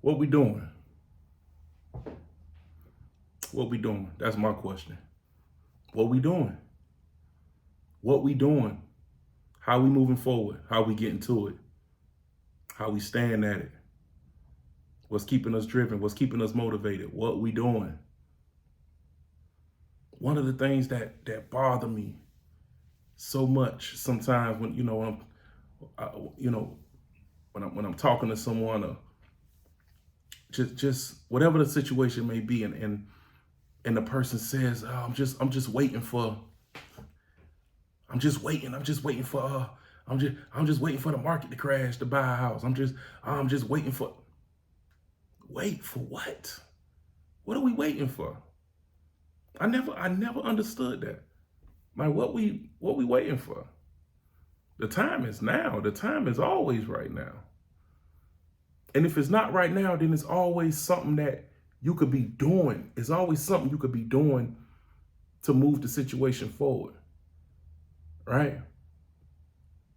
What we doing? What we doing? That's my question. What we doing? What we doing? How we moving forward? How we getting to it? How we staying at it? What's keeping us driven? What's keeping us motivated? What we doing? One of the things that bother me so much sometimes when you know when I'm talking to someone, or just whatever the situation may be, and the person says, oh, I'm just waiting for I'm just waiting for I'm just waiting for the market to crash to buy a house. I'm just waiting for. Wait for what? What are we waiting for? I never understood that. Like what we waiting for? The time is now. The time is always right now. And if it's not right now, then it's always something that you could be doing. It's always something you could be doing to move the situation forward. Right?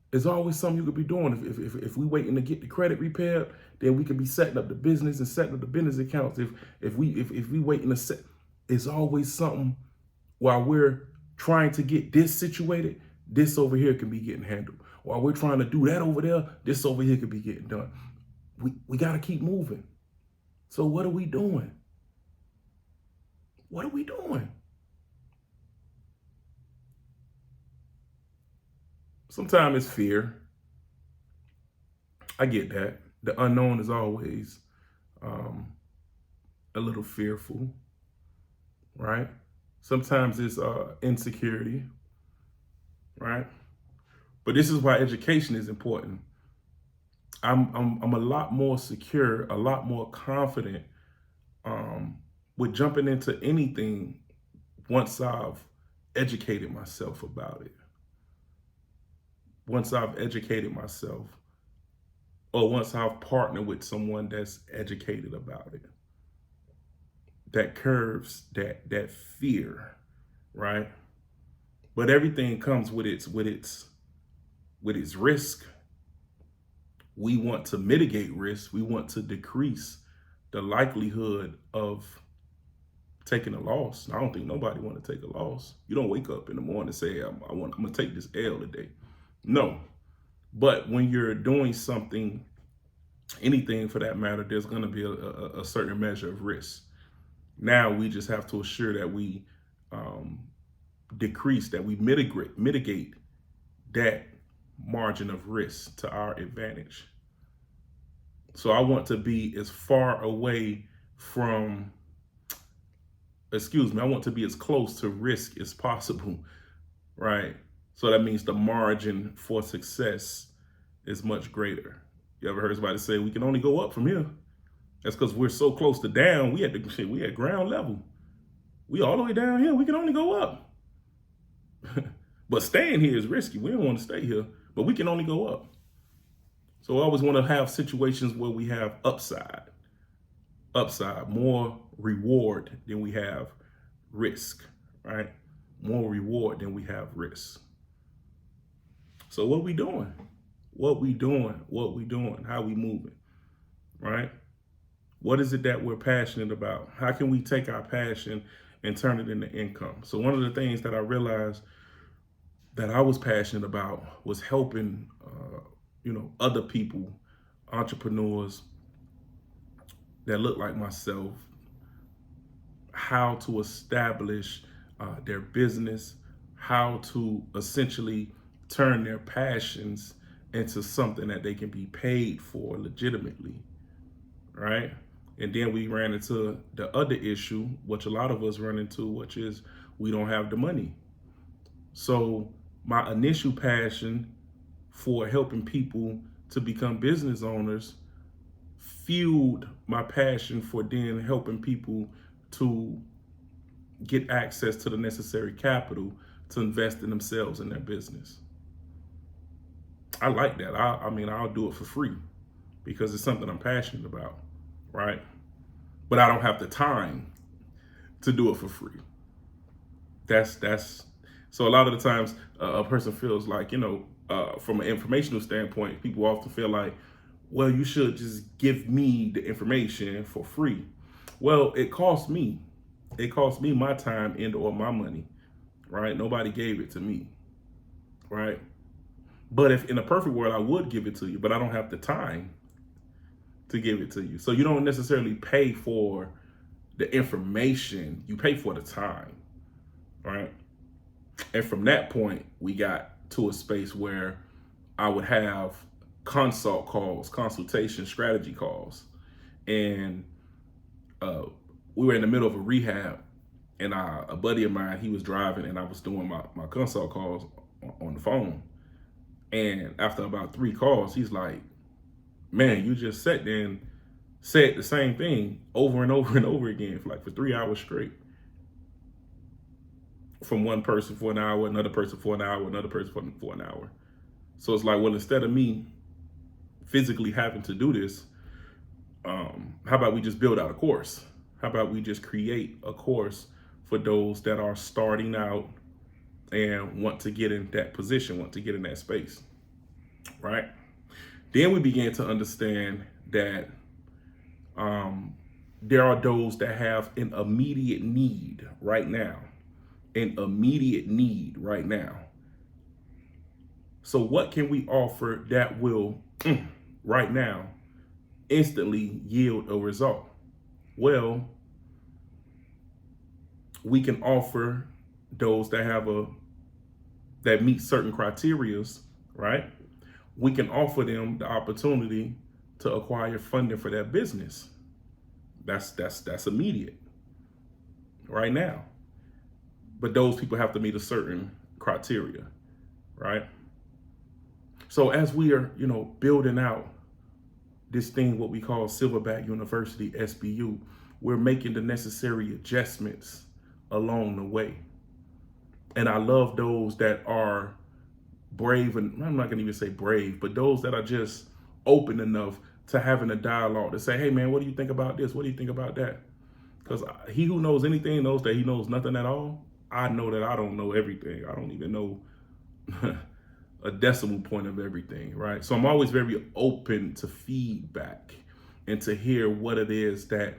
There's always something you could be doing. If we waiting to get the credit repaired, then we could be setting up the business and setting up the business accounts. If we waiting to set, it's always something while we're trying to get this situated. This over here can be getting handled. While we're trying to do that over there, this over here could be getting done. We got to keep moving. So what are we doing? What are we doing? Sometimes it's fear. I get that. The unknown is always um, a little fearful, right? Sometimes it's insecurity, right? But this is why education is important. I'm a lot more secure, a lot more confident with jumping into anything once I've educated myself about it. Once I've educated myself, or once I've partnered with someone that's educated about it, that curves that fear, right? But everything comes with its risk. We want to mitigate risk. We want to decrease the likelihood of taking a loss. I don't think nobody want to take a loss. You don't wake up in the morning and say, I'm gonna take this L today. No. But when you're doing something, anything for that matter, there's gonna be a certain measure of risk. Now we just have to assure that we um, decrease, that we mitigate that margin of risk to our advantage. So I want to be as far away from, I want to be as close to risk as possible, right? So that means the margin for success is much greater. You ever heard somebody say we can only go up from here? That's because we're so close to down. We at ground level. We all the way down here. We can only go up. But staying here is risky. We don't want to stay here, but we can only go up. So I always want to have situations where we have upside, more reward than we have risk, right? More reward than we have risk. So what we doing? What we doing? What we doing? How we moving, right? What is it that we're passionate about? How can we take our passion and turn it into income? So one of the things that I realized that I was passionate about was helping, other people, entrepreneurs that look like myself, how to establish their business, how to essentially turn their passions into something that they can be paid for legitimately, right? And then we ran into the other issue, which a lot of us run into, which is we don't have the money. So my initial passion for helping people to become business owners fueled my passion for then helping people to get access to the necessary capital to invest in themselves and their business. I like that. I mean, I'll do it for free because it's something I'm passionate about, right? But I don't have the time to do it for free. That's so a lot of the times a person feels like, from an informational standpoint, people often feel like well, you should just give me the information for free. Well, it cost me. It cost me my time and or my money, right? Nobody gave it to me, right? But if in a perfect world, I would give it to you, but I don't have the time to give it to you. So you don't necessarily pay for the information, you pay for the time, right? And from that point, we got to a space where I would have consult calls, consultation strategy calls. And we were in the middle of a rehab, and a buddy of mine, he was driving, and I was doing my consult calls on the phone. And after about 3 calls, he's like, man, you just sat there and said the same thing over and over and over again for 3 hours straight. From one person for an hour, another person for an hour, another person for an hour. So it's like, well, instead of me physically having to do this, how about we just build out a course? How about we just create a course for those that are starting out and want to get in that position, want to get in that space, right? Then we began to understand that there are those that have an immediate need right now. An immediate need right now. So what can we offer that will, right now, instantly yield a result? Well, we can offer those that have that meet certain criterias, right? We can offer them the opportunity to acquire funding for their business. That's immediate right now. But those people have to meet a certain criteria, right? So as we are, building out this thing, what we call Silverback University, SBU, we're making the necessary adjustments along the way. And I love those that are brave, and I'm not gonna even say brave, but those that are just open enough to having a dialogue to say, hey man, what do you think about this? What do you think about that? Because he who knows anything knows that he knows nothing at all. I know that I don't know everything. I don't even know a decimal point of everything, right? So I'm always very open to feedback and to hear what it is that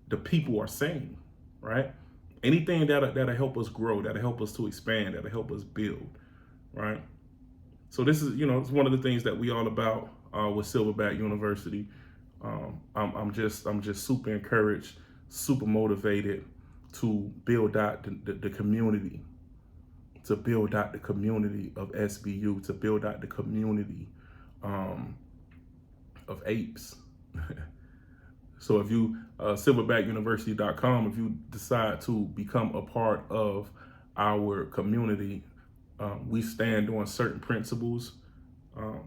the people are saying, right? Anything that'll help us grow, that'll help us to expand, that'll help us build, right? So this is, it's one of the things that we all about with Silverback University. I'm just super encouraged, super motivated to build out the community, to build out the community of SBU, to build out the community of apes. So if you, silverbackuniversity.com, if you decide to become a part of our community, we stand on certain principles,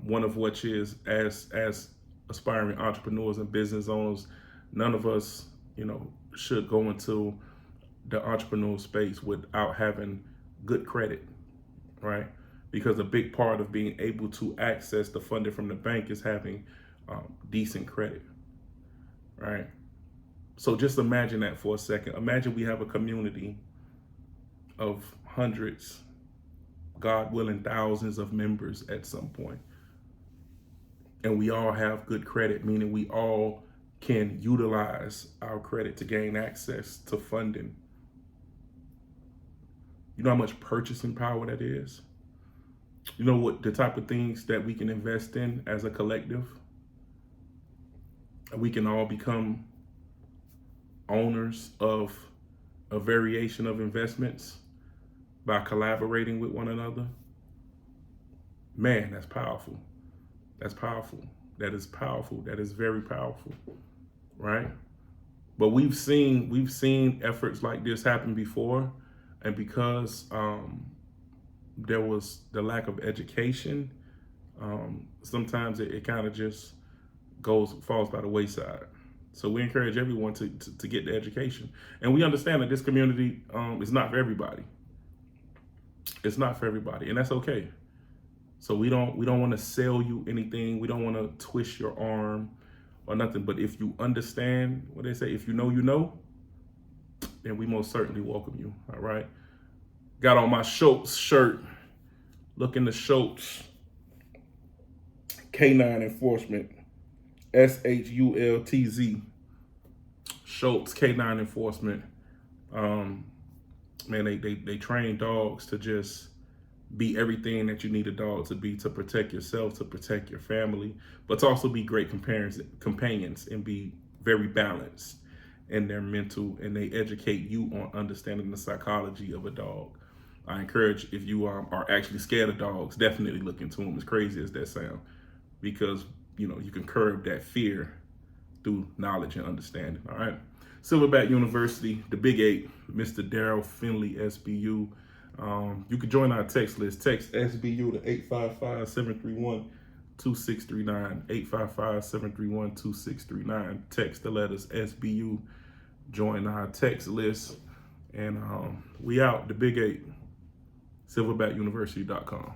one of which is as aspiring entrepreneurs and business owners, none of us, should go into the entrepreneurial space without having good credit, right? Because a big part of being able to access the funding from the bank is having decent credit, right? So just imagine that for a second. Imagine we have a community of hundreds, God willing, thousands of members at some point. And we all have good credit, meaning we all can utilize our credit to gain access to funding. You know how much purchasing power that is? You know what the type of things that we can invest in as a collective? We can all become owners of a variation of investments by collaborating with one another. Man, that's powerful. That's powerful. That is powerful. That is very powerful, right? But we've seen efforts like this happen before, and because there was the lack of education, sometimes it kind of just falls by the wayside. So we encourage everyone to get the education, and we understand that this community is not for everybody. It's not for everybody, and that's okay. So we don't want to sell you anything. We don't want to twist your arm or nothing. But if you understand what they say, if you know, you know, then we most certainly welcome you. All right. Got on my Schultz shirt, looking the Schultz K9 enforcement. SHULTZ. Schultz, K9 Enforcement. Um, Man, they train dogs to just be everything that you need a dog to be, to protect yourself, to protect your family, but to also be great companions and be very balanced in their mental, and they educate you on understanding the psychology of a dog. I encourage, if you are actually scared of dogs, definitely look into them, as crazy as that sound, because you can curb that fear through knowledge and understanding. All right. Silverback University, the Big Eight, Mr. Darrell, Finley, SBU. You can join our text list. Text SBU to 855-731-2639. 855-731-2639. Text the letters SBU. Join our text list. And we out. The Big Eight. Silverbackuniversity.com.